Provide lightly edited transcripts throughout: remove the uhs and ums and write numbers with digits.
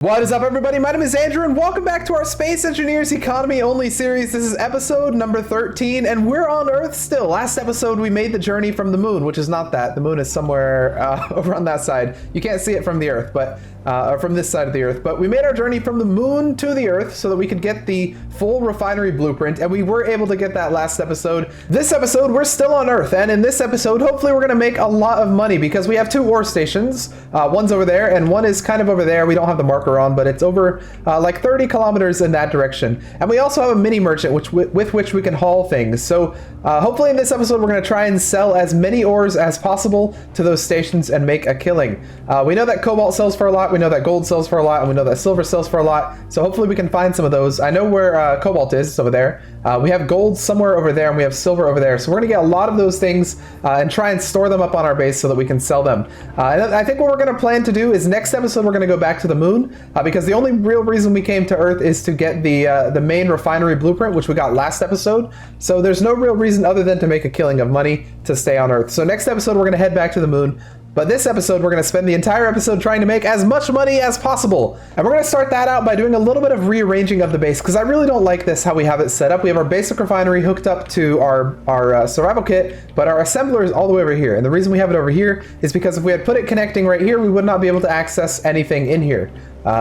What is up, everybody? My name is Andrew, and welcome back to our Space Engineers Economy Only series. This is episode number 13, and we're on Earth still. Last episode, we made the journey from the moon, which is not that. The moon is somewhere over on that side. You can't see it from the Earth, but or from this side of the Earth. But we made our journey from the moon to the Earth so that we could get the full refinery blueprint, and we were able to get that last episode. This episode, we're still on Earth, and in this episode, hopefully we're going to make a lot of money because we have two ore stations. One's over there, and one is kind of over there. We don't have the marker on, but it's over like 30 kilometers in that direction. And we also have a mini merchant with which we can haul things. So hopefully in this episode, we're going to try and sell as many ores as possible to those stations and make a killing. We know that cobalt sells for a lot. We know that gold sells for a lot, and we know that silver sells for a lot. So hopefully we can find some of those. I know where cobalt is. It's over there. We have gold somewhere over there, and we have silver over there. So we're going to get a lot of those things and try and store them up on our base so that we can sell them. And I think what we're going to plan to do is next episode, we're going to go back to the moon because the only real reason we came to Earth is to get the main refinery blueprint, which we got last episode. So there's no real reason other than to make a killing of money to stay on Earth. So next episode, we're going to head back to the moon. But this episode, we're going to spend the entire episode trying to make as much money as possible. And we're going to start that out by doing a little bit of rearranging of the base, because I really don't like this, how we have it set up. We have our basic refinery hooked up to our survival kit, but our assembler is all the way over here. And the reason we have it over here is because if we had put it connecting right here, we would not be able to access anything in here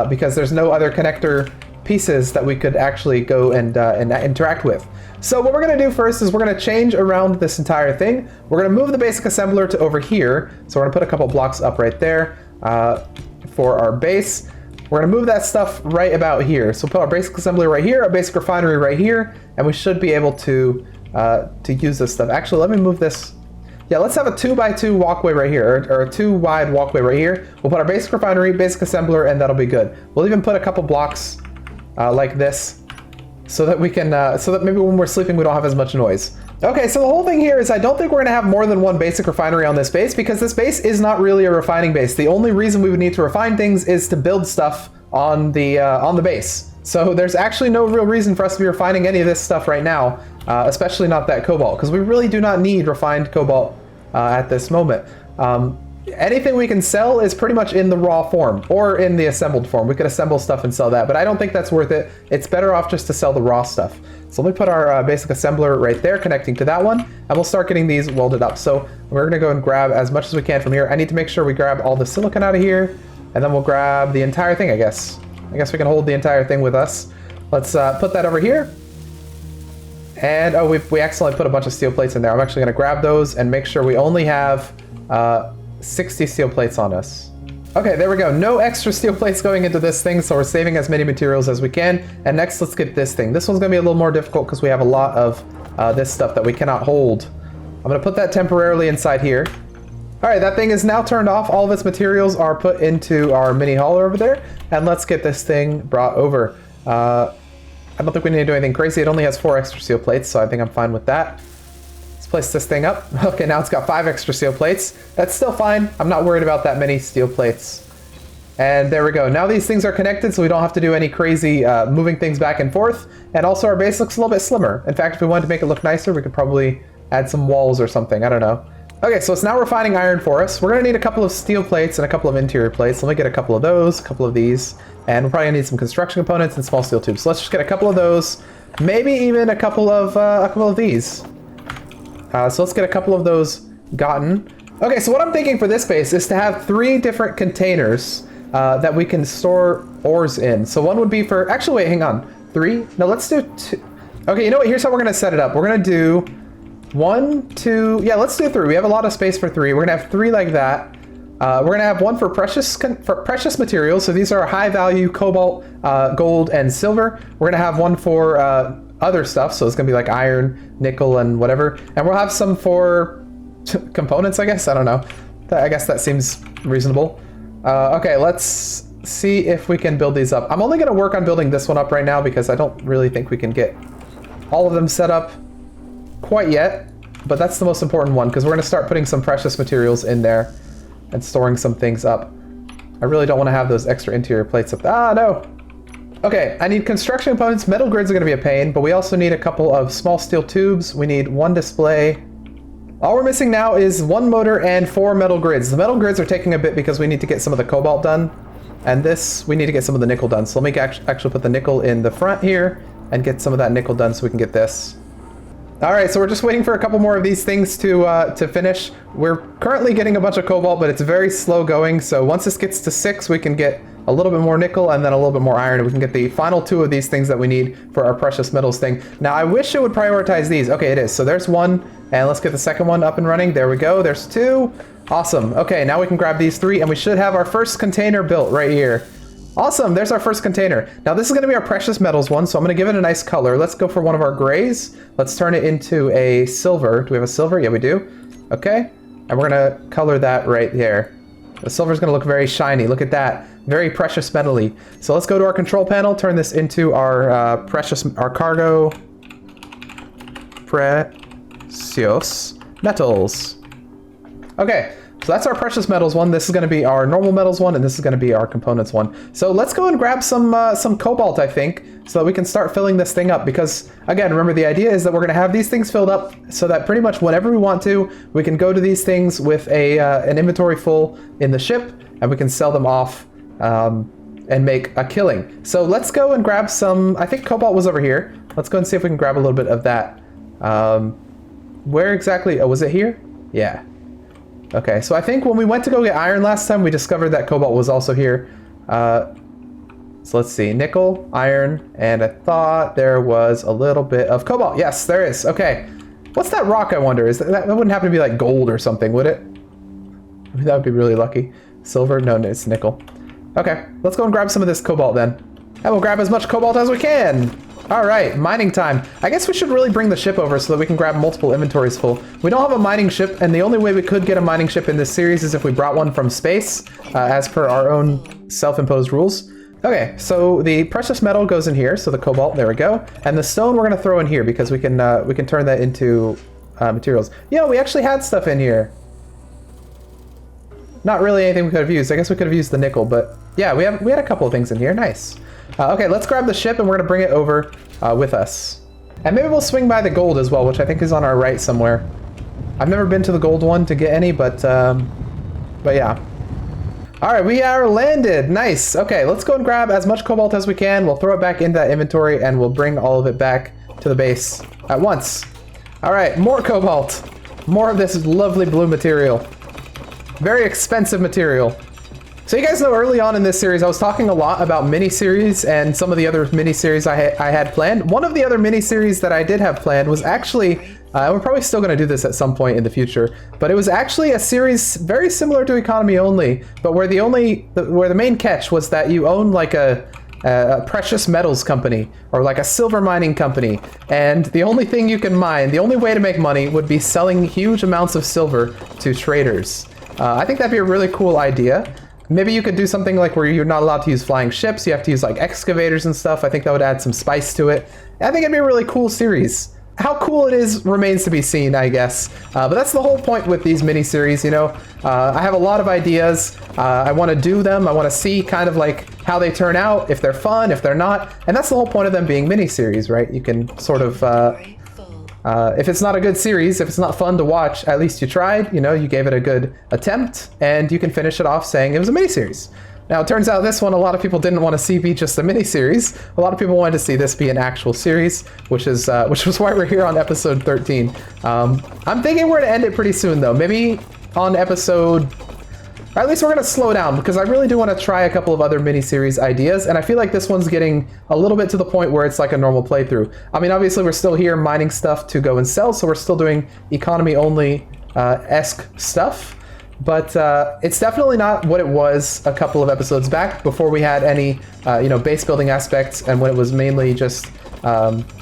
because there's no other connector pieces that we could actually go and interact with. So what we're going to do first is we're going to change around this entire thing. We're going to move the basic assembler to over here. So we're going to put a couple blocks up right there for our base. We're going to move that stuff right about here. So we'll put our basic assembler right here, our basic refinery right here, and we should be able to use this stuff. Actually, let me move this. Yeah, let's have a 2x2 walkway right here, or a 2 wide walkway right here. We'll put our basic refinery, basic assembler, and that'll be good. We'll even put a couple blocks like this, so that we can, so that maybe when we're sleeping we don't have as much noise. Okay, so the whole thing here is I don't think we're gonna have more than one basic refinery on this base because this base is not really a refining base. The only reason we would need to refine things is to build stuff on the base. So there's actually no real reason for us to be refining any of this stuff right now, especially not that cobalt, because we really do not need refined cobalt at this moment. Anything we can sell is pretty much in the raw form or in the assembled form. We could assemble stuff and sell that, but I don't think that's worth it. It's better off just to sell the raw stuff. So let me put our basic assembler right there connecting to that one, and we'll start getting these welded up. So we're gonna go and grab as much as we can from here. I need to make sure we grab all the silicon out of here, and then we'll grab the entire thing, I guess. I guess we can hold the entire thing with us. Let's put that over here. And oh, we accidentally put a bunch of steel plates in there. I'm actually gonna grab those and make sure we only have 60 steel plates on us. Okay, there we go. No extra steel plates going into this thing, so we're saving as many materials as we can. And next, let's get this thing. This one's gonna be a little more difficult because we have a lot of this stuff that we cannot hold. I'm gonna put that temporarily inside here. All right, that thing is now turned off. All of its materials are put into our mini hauler over there. And let's get this thing brought over. I don't think we need to do anything crazy. It only has 4 extra steel plates, so I think I'm fine with that. Place this thing up. Okay, now it's got 5 extra steel plates. That's still fine. I'm not worried about that many steel plates. And there we go. Now these things are connected, so we don't have to do any crazy moving things back and forth. And also our base looks a little bit slimmer. In fact, if we wanted to make it look nicer, we could probably add some walls or something. I don't know. Okay, so it's now refining iron for us. We're gonna need a couple of steel plates and a couple of interior plates. Let me get a couple of those, a couple of these, and we're probably gonna need some construction components and small steel tubes. So let's just get a couple of those, maybe even a couple of these. So let's get a couple of those gotten. Okay, so what I'm thinking for this base is to have 3 different containers that we can store ores in. So one would be for, actually wait, hang on. 3? No, let's do 2. Okay, you know what, here's how we're gonna set it up. We're gonna do 1, 2, yeah, let's do 3. We have a lot of space for 3. We're gonna have 3 like that. We're gonna have 1 for precious materials. So these are high value cobalt, gold, and silver. We're gonna have 1 for other stuff, so it's gonna be like iron, nickel, and whatever, and we'll have some for components, I guess. I don't know. I guess that seems reasonable. Okay, let's see if we can build these up. I'm only gonna work on building this one up right now because I don't really think we can get all of them set up quite yet, but that's the most important one because we're gonna start putting some precious materials in there and storing some things up. I really don't want to have those extra interior plates up. Ah, no. Okay, I need construction components. Metal grids are going to be a pain, but we also need a couple of small steel tubes. We need 1 display. All we're missing now is 1 motor and 4 metal grids. The metal grids are taking a bit because we need to get some of the cobalt done. And this, we need to get some of the nickel done. So let me actually put the nickel in the front here and get some of that nickel done so we can get this. All right, so we're just waiting for a couple more of these things to finish. We're currently getting a bunch of cobalt, but it's very slow going. So once this gets to 6, we can get a little bit more nickel and then a little bit more iron. And we can get the final 2 of these things that we need for our precious metals thing. Now, I wish it would prioritize these. Okay, it is. So there's 1, and let's get the second one up and running. There we go. There's 2. Awesome. Okay, now we can grab these 3, and we should have our first container built right here. Awesome, there's our first container. Now this is gonna be our precious metals one, so I'm gonna give it a nice color. Let's go for one of our grays. Let's turn it into a silver. Do we have a silver? Yeah, we do. Okay, and we're gonna color that right there. The silver is gonna look very shiny. Look at that, very precious metally. So let's go to our control panel, turn this into our our cargo precious metals. Okay. So that's our precious metals one. This is going to be our normal metals one, and this is going to be our components one. So let's go and grab some cobalt, I think, so that we can start filling this thing up. Because again, remember, the idea is that we're going to have these things filled up so that pretty much whenever we want to, we can go to these things with an inventory full in the ship, and we can sell them off and make a killing. So let's go and grab some. I think cobalt was over here. Let's go and see if we can grab a little bit of that. Where exactly? Oh, was it here? Yeah. Okay, so I think when we went to go get iron last time, we discovered that cobalt was also here. So let's see, nickel, iron, and I thought there was a little bit of cobalt. Yes, there is. Okay, what's that rock, I wonder? That wouldn't happen to be like gold or something, would it? That would be really lucky. Silver? No, it's nickel. Okay, let's go and grab some of this cobalt then. And we'll grab as much cobalt as we can. All right, mining time. I guess we should really bring the ship over so that we can grab multiple inventories full. We don't have a mining ship, and the only way we could get a mining ship in this series is if we brought one from space, as per our own self-imposed rules. Okay, so the precious metal goes in here, so the cobalt, there we go. And the stone we're gonna throw in here because we can turn that into materials. Yeah, we actually had stuff in here. Not really anything we could have used. I guess we could have used the nickel, but yeah, we had a couple of things in here, nice. Okay, let's grab the ship and we're gonna bring it over with us. And maybe we'll swing by the gold as well, which I think is on our right somewhere. I've never been to the gold one to get any, but yeah. All right, we are landed, nice. Okay, let's go and grab as much cobalt as we can. We'll throw it back into that inventory and we'll bring all of it back to the base at once. All right, more cobalt. More of this lovely blue material. Very expensive material. So you guys know early on in this series, I was talking a lot about miniseries and some of the other miniseries I had planned. One of the other miniseries that I did have planned was actually, we're probably still going to do this at some point in the future, but it was actually a series very similar to Economy Only, but where the main catch was that you own like a precious metals company or like a silver mining company, and the only thing you can mine, the only way to make money would be selling huge amounts of silver to traders. I think that'd be a really cool idea. Maybe you could do something like where you're not allowed to use flying ships, you have to use like excavators and stuff. I think that would add some spice to it. I think it'd be a really cool series. How cool it is remains to be seen, I guess. But that's the whole point with these mini-series, you know. I have a lot of ideas. I want to do them. I want to see kind of like how they turn out, if they're fun, if they're not. And that's the whole point of them being mini-series, right? You can sort of... if it's not a good series, if it's not fun to watch, at least you tried, you know, you gave it a good attempt, and you can finish it off saying it was a mini-series. Now, it turns out this one, a lot of people didn't want to see be just a mini-series. A lot of people wanted to see this be an actual series, which was why we're here on episode 13. I'm thinking we're going to end it pretty soon, though. Maybe on episode... Or at least we're going to slow down, because I really do want to try a couple of other mini-series ideas, and I feel like this one's getting a little bit to the point where it's like a normal playthrough. I mean, obviously we're still here mining stuff to go and sell, so we're still doing economy-only-esque stuff, but it's definitely not what it was a couple of episodes back, before we had any, base building aspects, and when it was mainly just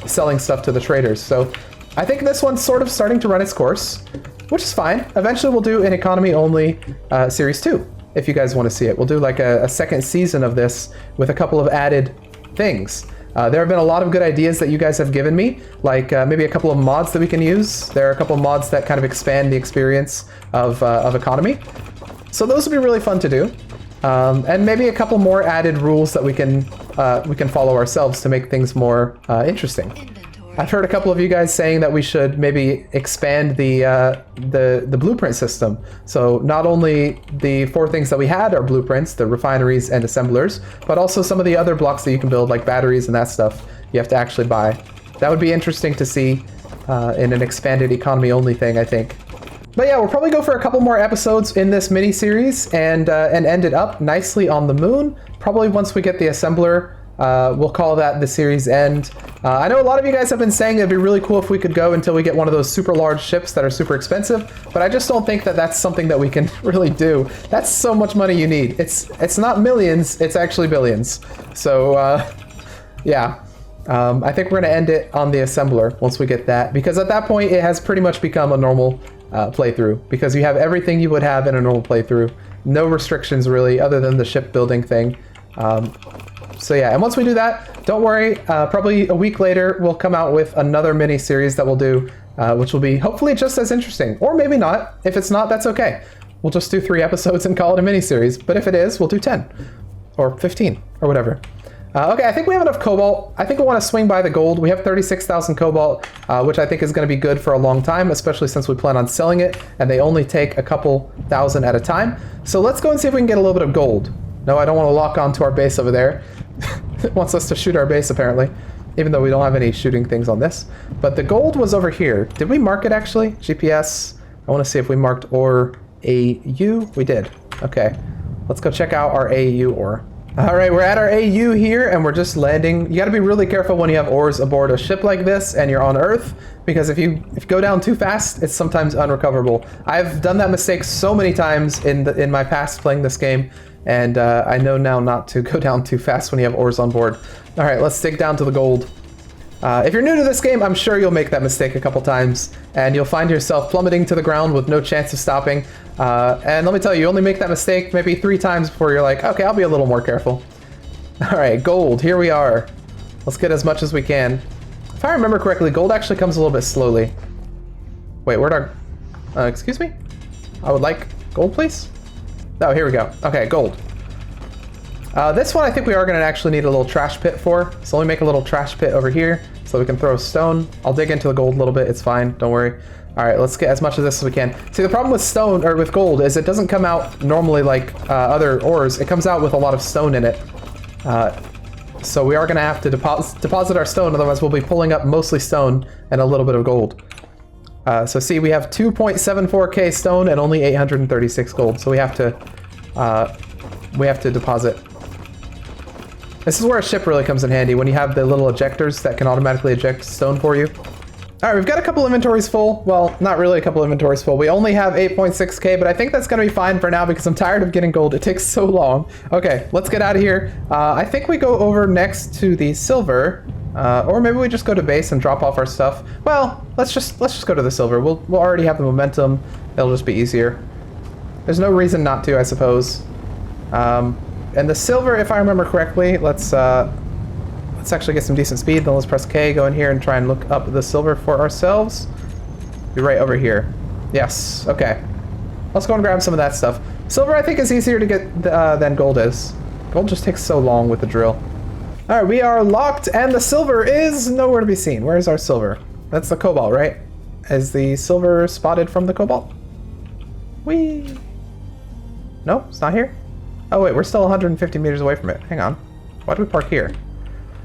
selling stuff to the traders. So I think this one's sort of starting to run its course, which is fine. Eventually we'll do an economy only series 2, if you guys want to see it. We'll do like a second season of this with a couple of added things. There have been a lot of good ideas that you guys have given me, like maybe a couple of mods that we can use. There are a couple of mods that kind of expand the experience of economy. So those would be really fun to do. And maybe a couple more added rules that we can follow ourselves to make things more interesting. I've heard a couple of you guys saying that we should maybe expand the blueprint system. So not only the 4 things that we had are blueprints, the refineries and assemblers, but also some of the other blocks that you can build, like batteries and that stuff, you have to actually buy. That would be interesting to see in an expanded economy only thing, I think. But yeah, we'll probably go for a couple more episodes in this mini-series and end it up nicely on the moon. Probably once we get the assembler. We'll call that the series end. I know a lot of you guys have been saying it'd be really cool if we could go until we get one of those super large ships that are super expensive, but I just don't think that that's something that we can really do. That's so much money you need. It's not millions, it's actually billions. So yeah, I think we're gonna end it on the assembler once we get that, because at that point it has pretty much become a normal playthrough, because you have everything you would have in a normal playthrough. No restrictions really, other than the shipbuilding thing. So yeah, and once we do that, don't worry, probably a week later, we'll come out with another mini-series that we'll do, which will be hopefully just as interesting. Or maybe not. If it's not, that's okay. We'll just do 3 episodes and call it a mini-series. But if it is, we'll do 10. Or 15, or whatever. Okay, I think we have enough cobalt. I think we want to swing by the gold. We have 36,000 cobalt, which I think is going to be good for a long time, especially since we plan on selling it, and they only take a couple thousand at a time. So let's go and see if we can get a little bit of gold. No, I don't want to lock onto our base over there. It wants us to shoot our base, apparently, even though we don't have any shooting things on this. But the gold was over here. Did we mark it, actually? GPS. I want to see if we marked ore AU. We did. Okay. Let's go check out our AU ore. All right, we're at our AU here, and we're just landing. You got to be really careful when you have ores aboard a ship like this and you're on Earth, because if you go down too fast, it's sometimes unrecoverable. I've done that mistake so many times in my past playing this game, and I know now not to go down too fast when you have ores on board. All right, let's dig down to the gold. If you're new to this game, I'm sure you'll make that mistake a couple times, and you'll find yourself plummeting to the ground with no chance of stopping. And let me tell you, you only make that mistake maybe 3 times before you're like, okay, I'll be a little more careful. All right, gold, here we are. Let's get as much as we can. If I remember correctly, gold actually comes a little bit slowly. Wait, where'd our... excuse me? I would like gold, please? Oh, here we go. Okay, gold. This one I think we are going to actually need a little trash pit for. So let me make a little trash pit over here so we can throw stone. I'll dig into the gold a little bit. It's fine. Don't worry. All right, let's get as much of this as we can. See, the problem with stone, or with gold, is it doesn't come out normally like other ores. It comes out with a lot of stone in it. So we are going to have to deposit our stone, otherwise we'll be pulling up mostly stone and a little bit of gold. So see, we have 2.74k stone and only 836 gold, so we have to deposit. This is where a ship really comes in handy, when you have the little ejectors that can automatically eject stone for you. All right, we've got a couple inventories full. Well, not really a couple inventories full. We only have 8.6k, but I think that's going to be fine for now because I'm tired of getting gold. It takes so long. Okay, let's get out of here. I think we go over next to the silver, or maybe we just go to base and drop off our stuff. Well, let's just go to the silver. We'll already have the momentum. It'll just be easier. There's no reason not to, I suppose. And the silver, if I remember correctly, let's actually get some decent speed. Then let's press K, go in here and try and look up the silver for ourselves. Be right over here. Yes, okay. Let's go and grab some of that stuff. Silver, I think, is easier to get than gold is. Gold just takes so long with the drill. All right, we are locked, and the silver is nowhere to be seen. Where's our silver? That's the cobalt, right? Is the silver spotted from the cobalt? Whee! No, it's not here? Oh wait, we're still 150 meters away from it. Hang on. Why did we park here?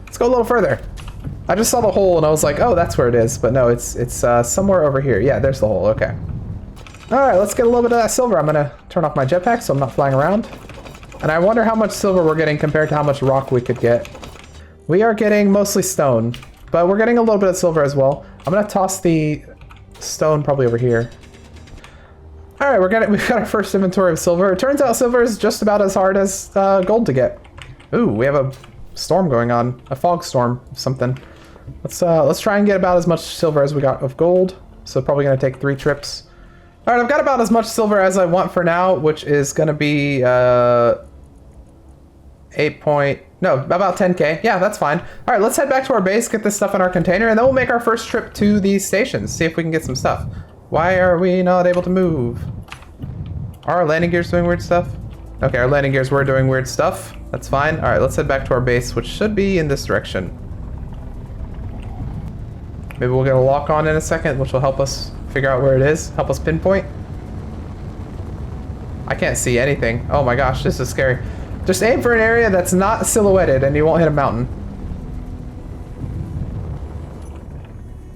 Let's go a little further. I just saw the hole and I was like, oh, that's where it is. But no, it's somewhere over here. Yeah, there's the hole. Okay. All right, let's get a little bit of that silver. I'm gonna turn off my jetpack so I'm not flying around. And I wonder how much silver we're getting compared to how much rock we could get. We are getting mostly stone, but we're getting a little bit of silver as well. I'm gonna toss the stone probably over here. All right, we've got our first inventory of silver. It turns out silver is just about as hard as gold to get. Ooh, we have a storm going on, a fog storm, something. Let's try and get about as much silver as we got of gold. So probably gonna take 3 trips. All right, I've got about as much silver as I want for now, which is gonna be about 10k. Yeah, that's fine. All right, let's head back to our base, get this stuff in our container, and then we'll make our first trip to these stations, see if we can get some stuff. Why are we not able to move? Are our landing gears doing weird stuff? Okay, our landing gears were doing weird stuff. That's fine. All right, let's head back to our base, which should be in this direction. Maybe we'll get a lock on in a second, which will help us figure out where it is, help us pinpoint. I can't see anything. Oh my gosh, this is scary. Just aim for an area that's not silhouetted and you won't hit a mountain.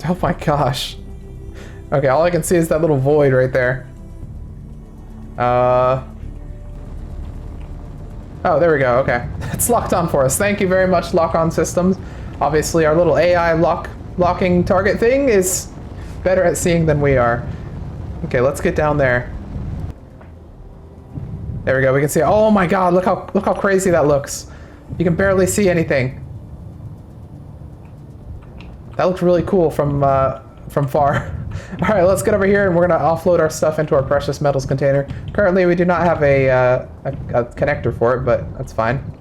Oh my gosh. Okay, all I can see is that little void right there. Oh, there we go, okay. It's locked on for us. Thank you very much, lock-on systems. Obviously, our little AI locking target thing is better at seeing than we are. Okay, let's get down there. There we go, we can see, oh my god, look how crazy that looks. You can barely see anything. That looked really cool from far. All right, let's get over here and we're gonna offload our stuff into our precious metals container. Currently, we do not have a connector for it, but that's fine.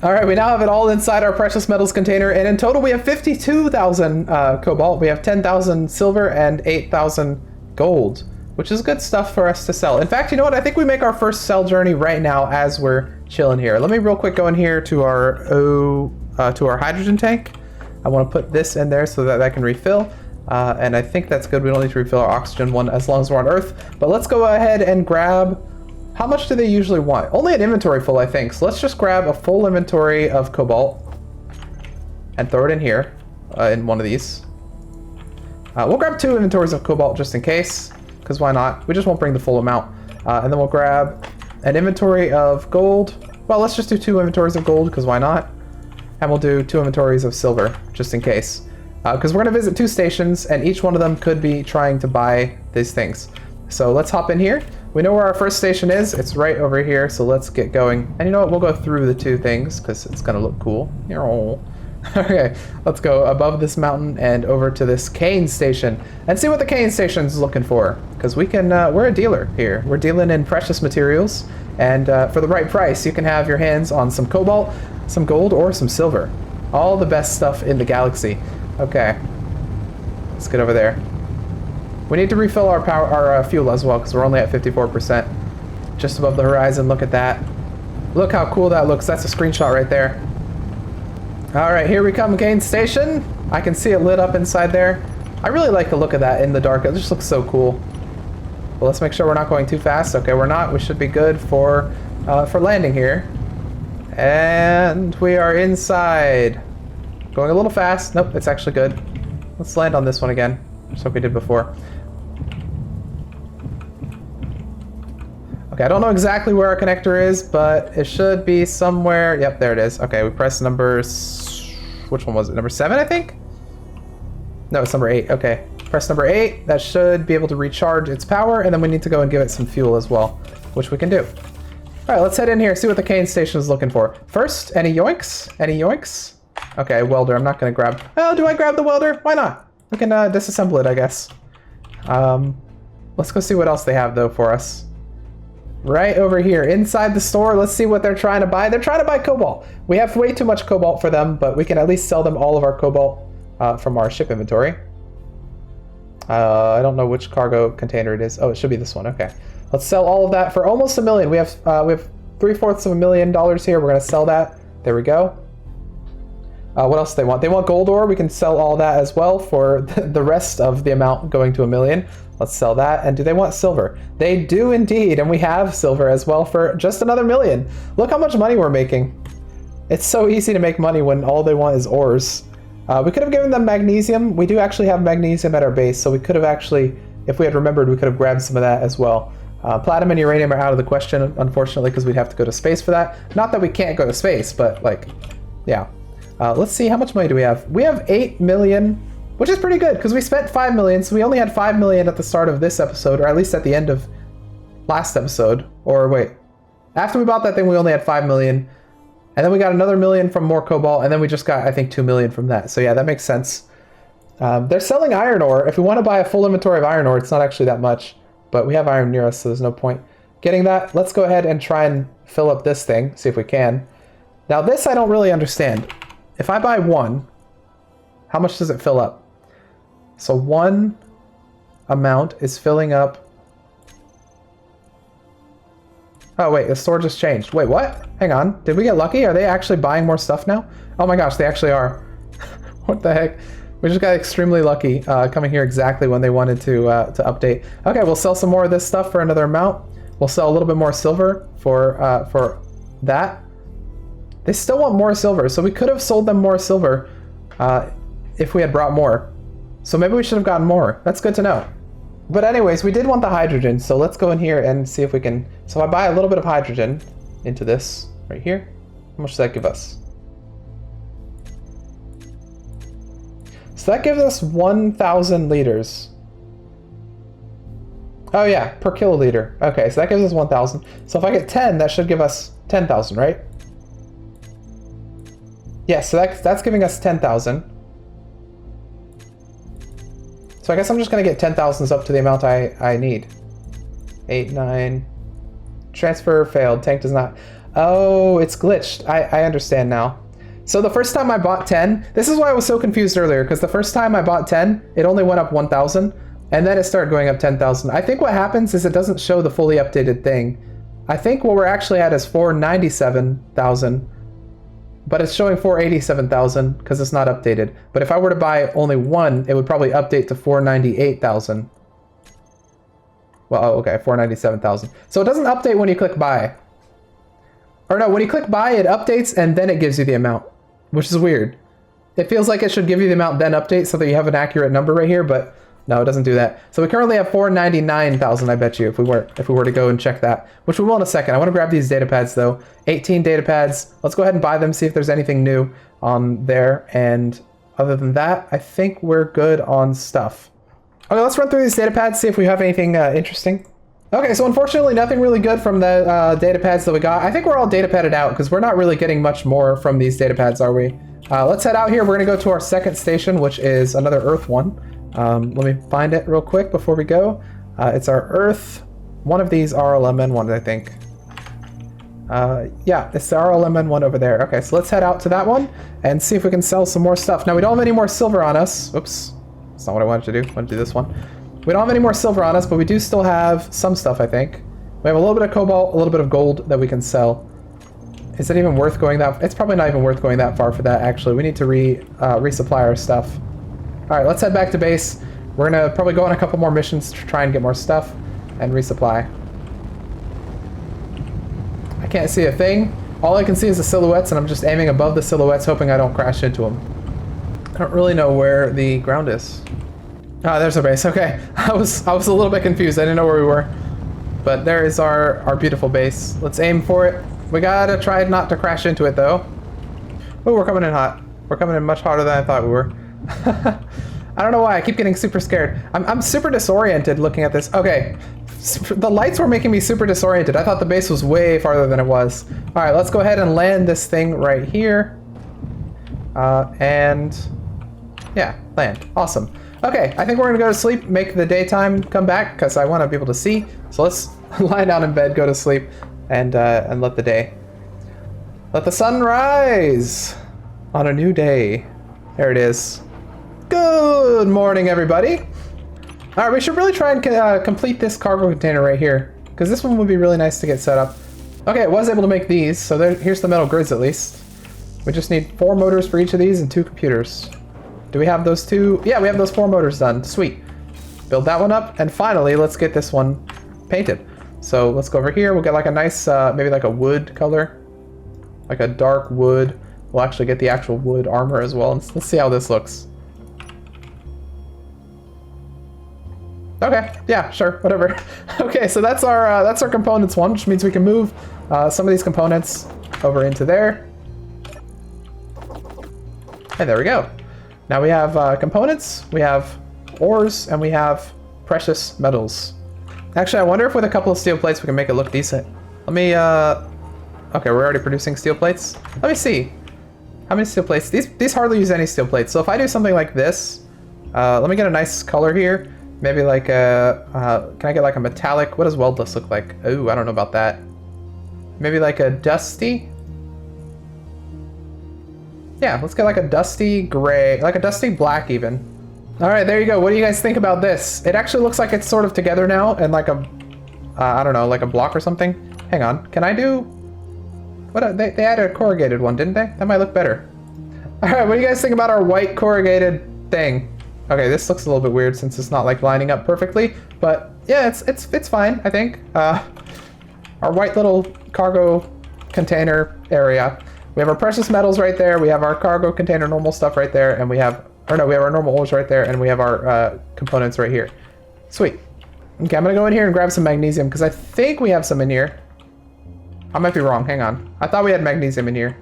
All right, we now have it all inside our precious metals container, and in total we have 52,000 cobalt, we have 10,000 silver, and 8,000 gold, which is good stuff for us to sell. In fact, you know what? I think we make our first sell journey right now as we're chilling here. Let me real quick go in here to our hydrogen tank. I want to put this in there so that that can refill. And I think that's good. We don't need to refill our oxygen one as long as we're on Earth. But let's go ahead and grab... How much do they usually want? Only an inventory full, I think. So let's just grab a full inventory of cobalt and throw it in here, in one of these. We'll grab 2 inventories of cobalt just in case, because why not? We just won't bring the full amount. And then we'll grab an inventory of gold. Well, let's just do 2 inventories of gold, because why not? And we'll do 2 inventories of silver, just in case. Because we're going to visit 2 stations, and each one of them could be trying to buy these things. So let's hop in here. We know where our first station is. It's right over here, so let's get going. And you know what? We'll go through the 2 things, because it's going to look cool. Okay, let's go above this mountain and over to this cane station and see what the cane station's looking for. Because we can, we're a dealer here. We're dealing in precious materials, and for the right price, you can have your hands on some cobalt, some gold, or some silver. All the best stuff in the galaxy. Okay, let's get over there. We need to refill our fuel as well, because we're only at 54%. Just above the horizon, look at that. Look how cool that looks. That's a screenshot right there. All right, here we come, Gain Station. I can see it lit up inside there. I really like the look of that in the dark. It just looks so cool. Well, let's make sure we're not going too fast. Okay, we're not. We should be good for landing here. And we are inside. Going a little fast. Nope, it's actually good. Let's land on this one again, just like we did before. Okay, I don't know exactly where our connector is, but it should be somewhere. Yep, there it is. Okay, we press which one was it? Number 7, I think? No, it's number 8. Okay, press number 8. That should be able to recharge its power, and then we need to go and give it some fuel as well, which we can do. All right, let's head in here, see what the cane station is looking for. First, any yoinks? Any yoinks? Okay, welder. I'm not going to grab... Oh, do I grab the welder? Why not? We can disassemble it, I guess. Let's go see what else they have, though, for us. Right over here, inside the store. Let's see what they're trying to buy. They're trying to buy cobalt. We have way too much cobalt for them, but we can at least sell them all of our cobalt from our ship inventory. I don't know which cargo container it is. Oh, it should be this one. Okay. Let's sell all of that for almost $1 million. We have $750,000 of $1 million here. We're going to sell that. There we go. What else do they want? They want gold ore. We can sell all that as well for the rest of the amount going to $1 million. Let's sell that. And do they want silver? They do indeed. And we have silver as well for just another $1 million. Look how much money we're making. It's so easy to make money when all they want is ores. We could have given them magnesium. We do actually have magnesium at our base. So we could have actually, if we had remembered, we could have grabbed some of that as well. Platinum and uranium are out of the question, unfortunately, because we'd have to go to space for that. Not that we can't go to space, but like, yeah. Let's see, how much money do we have? We have 8 million, which is pretty good because we spent 5 million. So we only had 5 million at the start of this episode, or at least at the end of last episode. Or wait, after we bought that thing, we only had 5 million. And then we got another $1 million from more cobalt. And then we just got, I think, 2 million from that. So yeah, that makes sense. They're selling iron ore. If we want to buy a full inventory of iron ore, it's not actually that much. But we have iron near us, so there's no point getting that. Let's go ahead and try and fill up this thing, see if we can. Now this I don't really understand. If I buy 1, how much does it fill up? So 1 amount is filling up... Oh wait, the store just changed. Wait, what? Hang on. Did we get lucky? Are they actually buying more stuff now? Oh my gosh, they actually are. What the heck? We just got extremely lucky coming here exactly when they wanted to update. Okay, we'll sell some more of this stuff for another amount. We'll sell a little bit more silver for that. They still want more silver, so we could have sold them more silver if we had brought more. So maybe we should have gotten more. That's good to know. But anyways, we did want the hydrogen, so let's go in here and see if we can... So I buy a little bit of hydrogen into this right here. How much does that give us? So that gives us 1,000 liters. Oh yeah, per kiloliter. Okay, so that gives us 1,000. So if I get 10, that should give us 10,000, right? Yeah, so that's giving us 10,000. So I guess I'm just going to get 10,000s up to the amount I need. 8, 9. Transfer failed. Tank does not... Oh, it's glitched. I understand now. So the first time I bought 10... This is why I was so confused earlier, because the first time I bought 10, it only went up 1,000, and then it started going up 10,000. I think what happens is it doesn't show the fully updated thing. I think what we're actually at is 497,000. But it's showing 487,000 because it's not updated. But if I were to buy only one, it would probably update to 498,000. Well, oh, okay, 497,000. So it doesn't update when you click buy. Or no, when you click buy, it updates and then it gives you the amount, which is weird. It feels like it should give you the amount, then update so that you have an accurate number right here, but no, it doesn't do that. So we currently have 499,000, I bet you, if we were to go and check that, which we will in a second. I want to grab these data pads though. 18 data pads. Let's go ahead and buy them, see if there's anything new on there. And other than that, I think we're good on stuff. Okay, let's run through these data pads, see if we have anything interesting. Okay, so unfortunately, nothing really good from the data pads that we got. I think we're all data padded out because we're not really getting much more from these data pads, are we? Let's head out here. We're gonna go to our second station, which is another Earth one. Let me find it real quick before we go. It's our Earth. One of these RLMN ones, I think. Yeah, it's the RLMN one over there. Okay, so let's head out to that one and see if we can sell some more stuff. Now, we don't have any more silver on us. Oops, that's not what I wanted to do. I wanted to do this one. We don't have any more silver on us, but we do still have some stuff, I think. We have a little bit of cobalt, a little bit of gold that we can sell. Is it even worth going that... It's probably not even worth going that far for that, actually. We need to resupply our stuff. All right, let's head back to base. We're gonna probably go on a couple more missions to try and get more stuff and resupply. I can't see a thing. All I can see is the silhouettes, and I'm just aiming above the silhouettes, hoping I don't crash into them. I don't really know where the ground is. Ah, there's our base. Okay, I was a little bit confused. I didn't know where we were, but there is our beautiful base. Let's aim for it. We gotta try not to crash into it though. Oh, we're coming in hot. We're coming in much hotter than I thought we were. I don't know why I keep getting super scared. I'm super disoriented looking at this. Okay, the lights were making me super disoriented. I thought the base was way farther than it was. All right, let's go ahead and land this thing right here. And yeah, land. Awesome. Okay, I think we're gonna go to sleep, make the daytime come back because I want to be able to see. So let's lie down in bed, go to sleep, and let the sun rise on a new day. There it is. Good morning, everybody. All right, we should really try and complete this cargo container right here because this one would be really nice to get set up. Okay, I was able to make these, so here's the metal grids at least. We just need 4 motors for each of these and 2 computers. Do we have those 2? Yeah, we have those 4 motors done. Sweet. Build that one up, and finally, let's get this one painted. So let's go over here. We'll get like a nice, maybe like a wood color, like a dark wood. We'll actually get the actual wood armor as well. Let's see how this looks. Okay, yeah, sure, whatever. Okay, so that's our components one, which means we can move some of these components over into there. And there we go. Now we have components, we have ores, and we have precious metals. Actually, I wonder if with a couple of steel plates we can make it look decent. Let me, okay, we're already producing steel plates. Let me see. How many steel plates? These hardly use any steel plates. So if I do something like this, let me get a nice color here. Maybe like a, can I get like a metallic? What does weldless look like? Oh, I don't know about that. Maybe like a dusty? Yeah, let's get like a dusty gray, like a dusty black even. All right, there you go. What do you guys think about this? It actually looks like it's sort of together now and like a, I don't know, like a block or something. Hang on, can I do, what, they added a corrugated one, didn't they? That might look better. All right, what do you guys think about our white corrugated thing. Okay, this looks a little bit weird since it's not like lining up perfectly, but yeah, it's fine, I think. Our white little cargo container area. We have our precious metals right there. We have our cargo container normal stuff right there, and we have, or no, we have our normal ores right there, and we have our components right here. Sweet. Okay, I'm gonna go in here and grab some magnesium because I think we have some in here. I might be wrong. Hang on. I thought we had magnesium in here.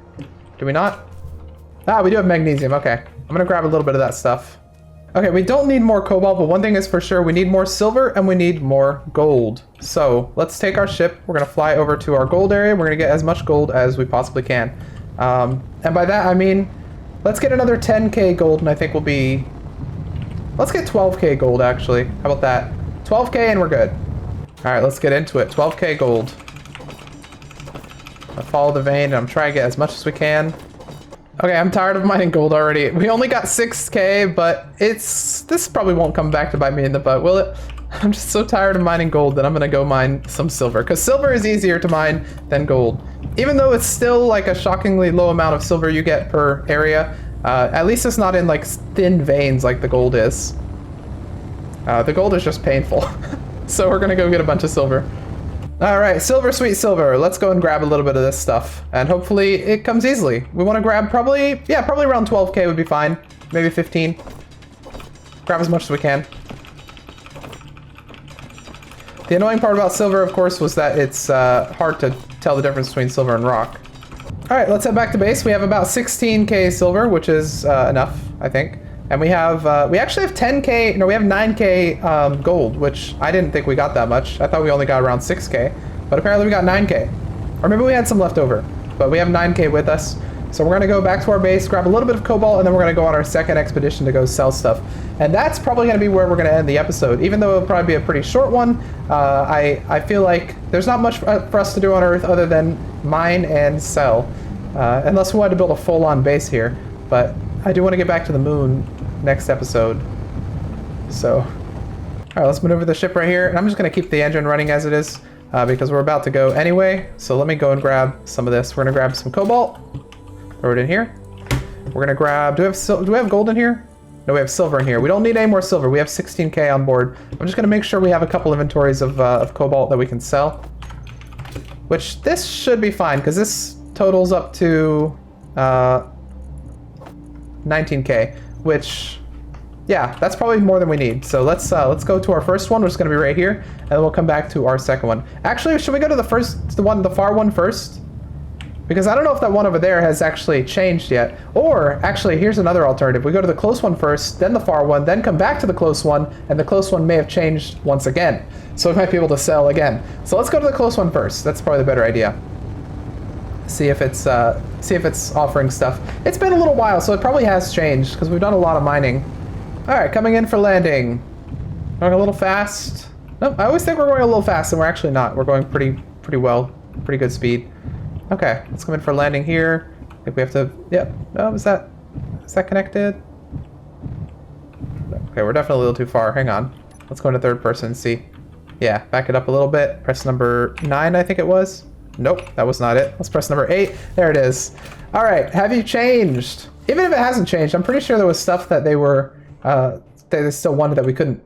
Do we not? Ah, we do have magnesium. Okay. I'm gonna grab a little bit of that stuff. Okay, we don't need more cobalt, but one thing is for sure, we need more silver and we need more gold. So let's take our ship. We're gonna fly over to our gold area. We're gonna get as much gold as we possibly can. And by that, I mean, let's get another 10k gold and I think we'll be... Let's get 12k gold, actually. How about that? 12k and we're good. All right, let's get into it. 12k gold. I follow the vein and I'm trying to get as much as we can. Okay, I'm tired of mining gold already. We only got 6k, but this probably won't come back to bite me in the butt, will it? I'm just so tired of mining gold that I'm gonna go mine some silver, because silver is easier to mine than gold. Even though it's still like a shockingly low amount of silver you get per area, at least it's not in like thin veins like the gold is. The gold is just painful. So we're gonna go get a bunch of silver. All right, silver, sweet silver. Let's go and grab a little bit of this stuff, and hopefully it comes easily. We want to grab probably around 12k would be fine. Maybe 15. Grab as much as we can. The annoying part about silver, of course, was that it's hard to tell the difference between silver and rock. All right, let's head back to base. We have about 16k silver, which is enough, I think. And we have, we actually have 10k, no, we have 9k gold, which I didn't think we got that much. I thought we only got around 6k, but apparently we got 9k. Or maybe we had some left over, but we have 9k with us. So we're gonna go back to our base, grab a little bit of cobalt, and then we're gonna go on our second expedition to go sell stuff. And that's probably gonna be where we're gonna end the episode. Even though it'll probably be a pretty short one, I feel like there's not much for us to do on Earth other than mine and sell. Unless we wanted to build a full-on base here, but I do want to get back to the moon next episode. So, all right, let's maneuver the ship right here. And I'm just going to keep the engine running as it is because we're about to go anyway. So let me go and grab some of this. We're going to grab some cobalt. Throw it in here. We're going to grab, do we have gold in here? No, we have silver in here. We don't need any more silver. We have 16k on board. I'm just going to make sure we have a couple inventories of cobalt that we can sell. Which this should be fine because this totals up to 19k, which, yeah, that's probably more than we need. So let's go to our first one, which is going to be right here, and then we'll come back to our second one. Actually, should we go to the far one first? Because I don't know if that one over there has actually changed yet. Or actually, here's another alternative. We go to the close one first, then the far one, then come back to the close one, and the close one may have changed once again. So we might be able to sell again. So let's go to the close one first. That's probably the better idea. See if it's offering stuff. It's been a little while, so it probably has changed because we've done a lot of mining. All right, coming in for landing. Going a little fast. Nope, I always think we're going a little fast, and we're actually not. We're going pretty well, pretty good speed. Okay, let's come in for landing here. I think we have to. Yep. Oh, is that connected? Okay, we're definitely a little too far. Hang on. Let's go into third person and see. Yeah, back it up a little bit. Press number 9, I think it was. Nope, that was not it. Let's press number 8. There it is. All right, have you changed? Even if it hasn't changed, I'm pretty sure there was stuff that they still wanted that we couldn't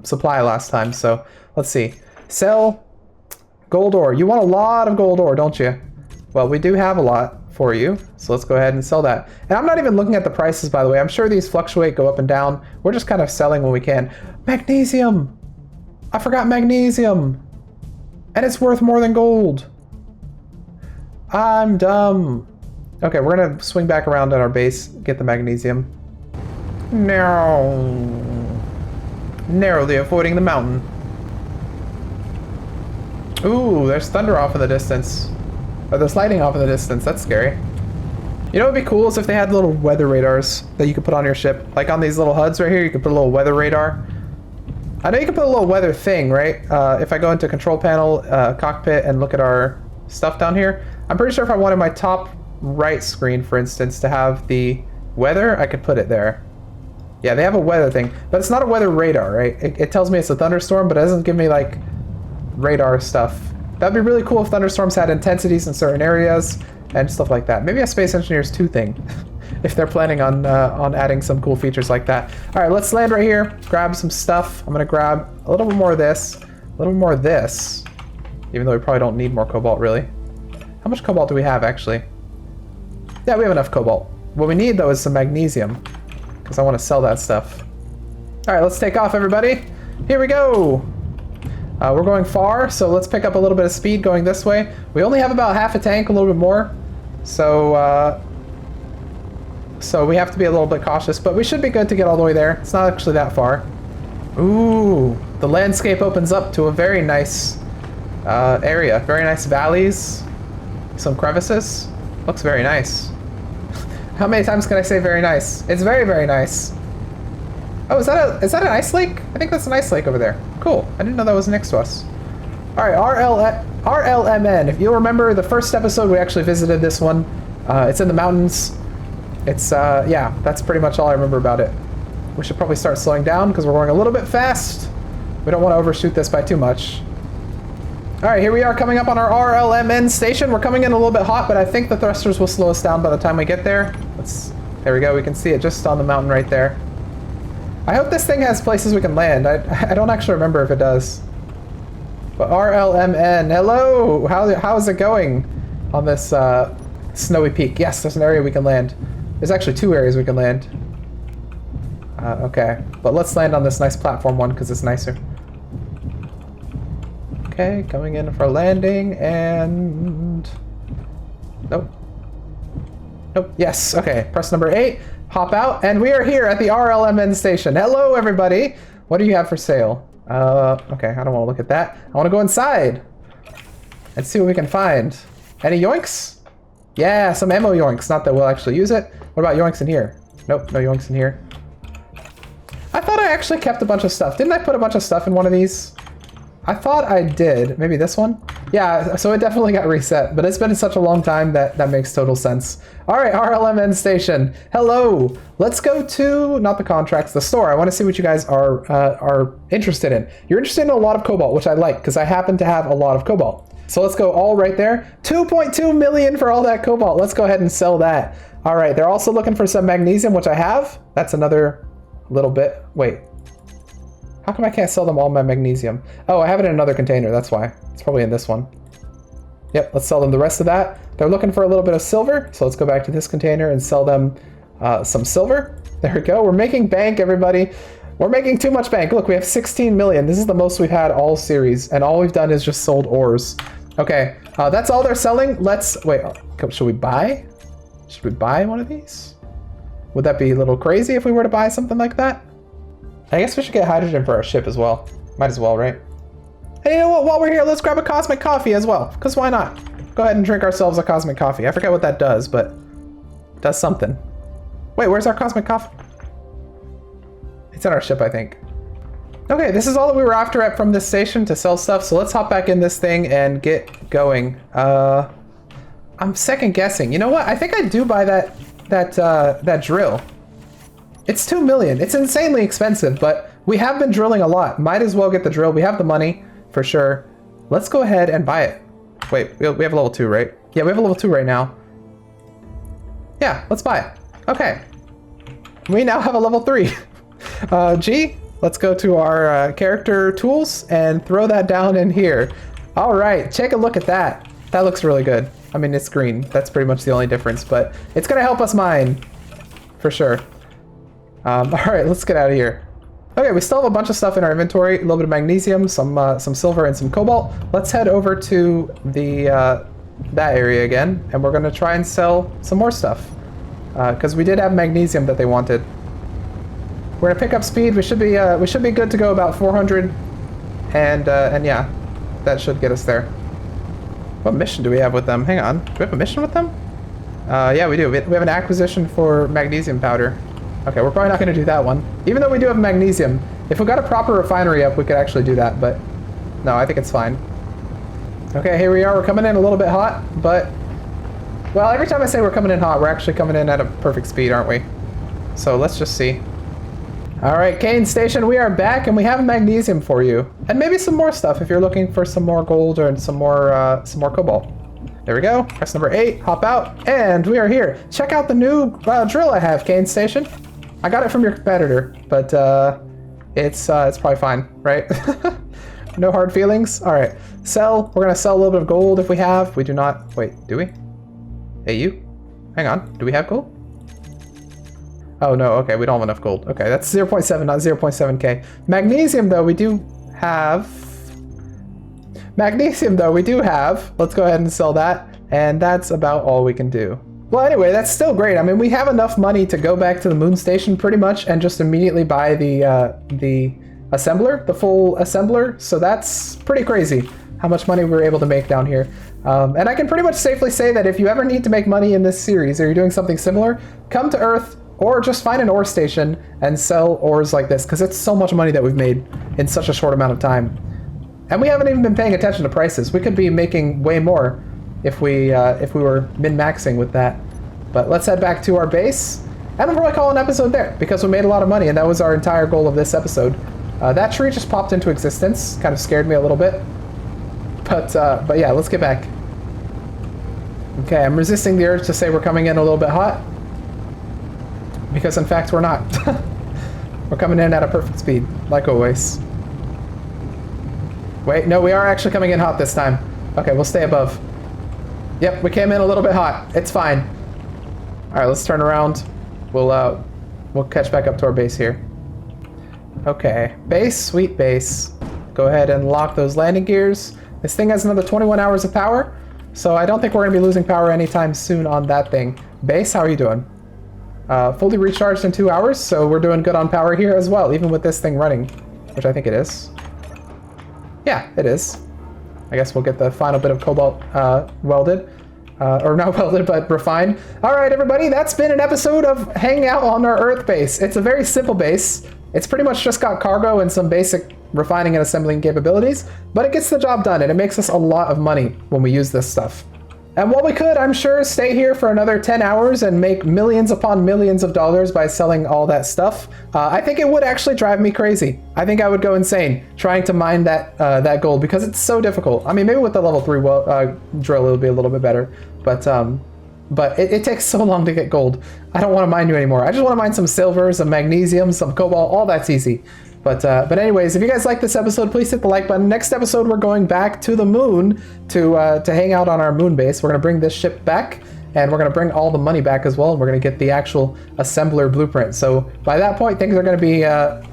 supply last time. So let's see. Sell gold ore. You want a lot of gold ore, don't you? Well, we do have a lot for you. So let's go ahead and sell that. And I'm not even looking at the prices, by the way. I'm sure these fluctuate, go up and down. We're just kind of selling when we can. Magnesium. I forgot magnesium. And it's worth more than gold. I'm dumb. Okay, we're gonna swing back around at our base, get the magnesium. Narrowly avoiding the mountain. Ooh, there's thunder off in the distance. Or there's lightning off in the distance. That's scary. You know what would be cool is if they had little weather radars that you could put on your ship. Like on these little HUDs right here, you could put a little weather radar. I know you can put a little weather thing, right? If I go into control panel, cockpit, and look at our stuff down here, I'm pretty sure if I wanted my top right screen, for instance, to have the weather, I could put it there. Yeah, they have a weather thing, but it's not a weather radar, right? It tells me it's a thunderstorm, but it doesn't give me like radar stuff. That'd be really cool if thunderstorms had intensities in certain areas and stuff like that. Maybe a Space Engineers 2 thing. if they're planning on adding some cool features like that. All right, let's land right here, grab some stuff. I'm gonna grab a little bit more of this, a little more of this, even though we probably don't need more cobalt really. How much cobalt do we have actually? Yeah, we have enough cobalt. What we need though is some magnesium, because I want to sell that stuff. All right, let's take off, everybody. Here we go. We're going far, so let's pick up a little bit of speed going this way. We only have about half a tank, a little bit more, so we have to be a little bit cautious, but we should be good to get all the way there. It's not actually that far. Ooh, the landscape opens up to a very nice area. Very nice valleys, some crevices. Looks very nice. How many times can I say very nice? It's very, very nice. Oh, is that an ice lake? I think that's an ice lake over there. Cool. I didn't know that was next to us. All right, RLMN. If you'll remember the first episode, we actually visited this one. It's in the mountains. It's, yeah, that's pretty much all I remember about it. We should probably start slowing down because we're going a little bit fast. We don't want to overshoot this by too much. All right, here we are coming up on our RLMN station. We're coming in a little bit hot, but I think the thrusters will slow us down by the time we get there. There we go. We can see it just on the mountain right there. I hope this thing has places we can land. I don't actually remember if it does. But RLMN, hello! How is it going on this snowy peak? Yes, there's an area we can land. There's actually 2 areas we can land. Okay, but let's land on this nice platform one because it's nicer. Okay, coming in for landing and... Nope. Nope, yes, okay, press number 8. Hop out, and we are here at the RLMN station. Hello, everybody. What do you have for sale? Okay, I don't want to look at that. I want to go inside and see what we can find. Any yoinks? Yeah, some ammo yoinks. Not that we'll actually use it. What about yoinks in here? Nope, no yoinks in here. I thought I actually kept a bunch of stuff. Didn't I put a bunch of stuff in one of these? I thought I did. Maybe this one? Yeah, so it definitely got reset, but it's been such a long time that makes total sense. All right, RLMN station. Hello. Let's go to, not the contracts, the store. I want to see what you guys are interested in. You're interested in a lot of cobalt, which I like, because I happen to have a lot of cobalt. So let's go all right there. 2.2 million for all that cobalt. Let's go ahead and sell that. All right, they're also looking for some magnesium, which I have. That's another little bit. Wait. How come I can't sell them all my magnesium? Oh, I have it in another container, that's why. It's probably in this one. Yep, let's sell them the rest of that. They're looking for a little bit of silver, so let's go back to this container and sell them some silver. There we go, we're making bank, everybody. We're making too much bank. Look, we have 16 million. This is the most we've had all series, and all we've done is just sold ores. Okay, that's all they're selling. Let's, wait, should we buy? Should we buy one of these? Would that be a little crazy if we were to buy something like that? I guess we should get hydrogen for our ship as well. Might as well, right? Hey, you know what? While we're here, let's grab a cosmic coffee as well. Because why not? Go ahead and drink ourselves a cosmic coffee. I forget what that does, but it does something. Wait, where's our cosmic coffee? It's in our ship, I think. Okay, this is all that we were after from this station to sell stuff. So let's hop back in this thing and get going. I'm second guessing. You know what? I think I do buy that drill. It's 2 million. It's insanely expensive, but we have been drilling a lot. Might as well get the drill. We have the money for sure. Let's go ahead and buy it. Wait, we have level 2, right? Yeah, we have a level 2 right now. Yeah, let's buy it. Okay. We now have a level 3. G, let's go to our character tools and throw that down in here. All right, take a look at that. That looks really good. I mean, it's green. That's pretty much the only difference, but it's gonna help us mine for sure. All right, let's get out of here. Okay, we still have a bunch of stuff in our inventory. A little bit of magnesium, some silver, and some cobalt. Let's head over to the that area again, and we're gonna try and sell some more stuff because we did have magnesium that they wanted. We're gonna pick up speed. We should be good to go about 400, and yeah, that should get us there. What mission do we have with them? Hang on, do we have a mission with them? Yeah, we do. We have an acquisition for magnesium powder. Okay, we're probably not going to do that one. Even though we do have magnesium. If we got a proper refinery up, we could actually do that, but no, I think it's fine. Okay, here we are. We're coming in a little bit hot, but... Well, every time I say we're coming in hot, we're actually coming in at a perfect speed, aren't we? So let's just see. All right, Kane Station, we are back, and we have magnesium for you. And maybe some more stuff if you're looking for some more gold or some more cobalt. There we go. Press number 8, hop out, and we are here. Check out the new drill I have, Kane Station. I got it from your competitor, but it's probably fine, right? No hard feelings. All right, sell. We're gonna sell a little bit of gold if we have. We do not. Wait, do we? Hey, you. Hang on. Do we have gold? Oh no. Okay, we don't have enough gold. Okay, that's 0.7, not 0.7k. Magnesium, though, we do have. Magnesium, though, we do have. Let's go ahead and sell that, and that's about all we can do. Well, anyway, that's still great. I mean, we have enough money to go back to the moon station pretty much and just immediately buy the assembler, the full assembler. So that's pretty crazy how much money we were able to make down here. And I can pretty much safely say that if you ever need to make money in this series or you're doing something similar, come to Earth or just find an ore station and sell ores like this, because it's so much money that we've made in such a short amount of time. And we haven't even been paying attention to prices. We could be making way more if we were min-maxing with that. But let's head back to our base, and we'll probably call an episode there, because we made a lot of money, and that was our entire goal of this episode. That tree just popped into existence. Kind of scared me a little bit. But yeah, let's get back. Okay, I'm resisting the urge to say we're coming in a little bit hot, because in fact we're not. We're coming in at a perfect speed, like always. Wait, no, we are actually coming in hot this time. Okay, we'll stay above. Yep, we came in a little bit hot. It's fine. All right, let's turn around. We'll catch back up to our base here. Okay, base, sweet base. Go ahead and lock those landing gears. This thing has another 21 hours of power, so I don't think we're gonna be losing power anytime soon on that thing. Base, how are you doing? Fully recharged in 2 hours, so we're doing good on power here as well, even with this thing running, which I think it is. Yeah, it is. I guess we'll get the final bit of cobalt welded. Or not welded, but refined. All right, everybody, that's been an episode of hanging out on our Earth base. It's a very simple base. It's pretty much just got cargo and some basic refining and assembling capabilities, but it gets the job done, and it makes us a lot of money when we use this stuff. And while we could, I'm sure, stay here for another 10 hours and make millions upon millions of dollars by selling all that stuff, I think it would actually drive me crazy. I think I would go insane trying to mine that gold, because it's so difficult. I mean, maybe with the level 3 drill it'll be a little bit better, but it takes so long to get gold. I don't want to mine you anymore. I just want to mine some silver, some magnesium, some cobalt, all that's easy. But anyways, if you guys like this episode, please hit the like button. Next episode, we're going back to the moon to hang out on our moon base. We're going to bring this ship back, and we're going to bring all the money back as well, and we're going to get the actual assembler blueprint. So by that point, things are going to be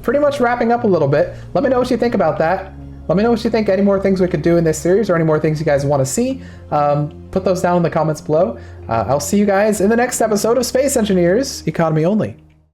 pretty much wrapping up a little bit. Let me know what you think about that. Let me know what you think, any more things we could do in this series, or any more things you guys want to see. Put those down in the comments below. I'll see you guys in the next episode of Space Engineers Economy Only.